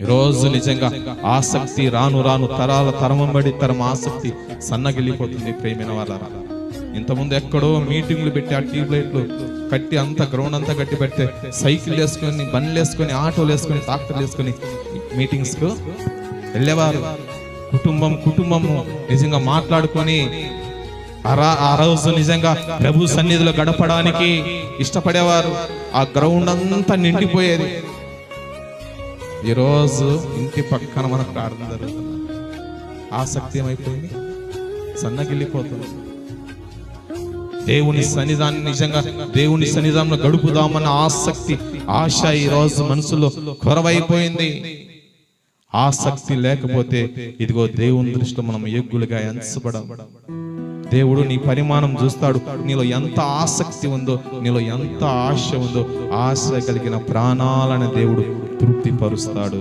ఈరోజు నిజంగా ఆసక్తి రాను రాను తరాల తరమంబడి తరం ఆసక్తి సన్నగిల్లిపోతుంది. ప్రేమైన వాళ్ళారా, ఇంతకుముందు ఎక్కడో మీటింగ్లు పెట్టి ఆ ట్యూబ్లైట్లు కట్టి అంత గ్రౌండ్ అంతా కట్టి పెడితే సైకిల్ వేసుకొని, బండ్లు వేసుకొని, ఆటోలు వేసుకొని, ట్రాక్టర్లు వేసుకొని మీటింగ్స్కు వెళ్ళేవారు. కుటుంబము నిజంగా మాట్లాడుకొని ఆ రోజు నిజంగా ప్రభు సన్నిధిలో గడపడానికి ఇష్టపడేవారు. ఆ గ్రౌండ్ అంతా నిండిపోయేది. ఈరోజు ఇంటి పక్కన మన ప్రార్థన జరుగుతుంది. ఆసక్తి ఏమైపోయింది, సన్నగిల్లిపోతుంది. దేవుని సన్నిధాన్ని నిజంగా దేవుని సన్నిధానంలో గడుపుదామన్న ఆసక్తి, ఆశ ఈరోజు మనసులో కొరవైపోయింది. ఆసక్తి లేకపోతే ఇదిగో దేవుని దృష్టిలో మనం ఎగ్గులుగా ఎంచబడం. దేవుడు నీ పరిమాణం చూస్తాడు. నీలో ఎంత ఆసక్తి ఉందో, నీలో ఎంత ఆశ ఉందో, ఆశ కలిగిన ప్రాణాలను దేవుడు తృప్తిపరుస్తాడు.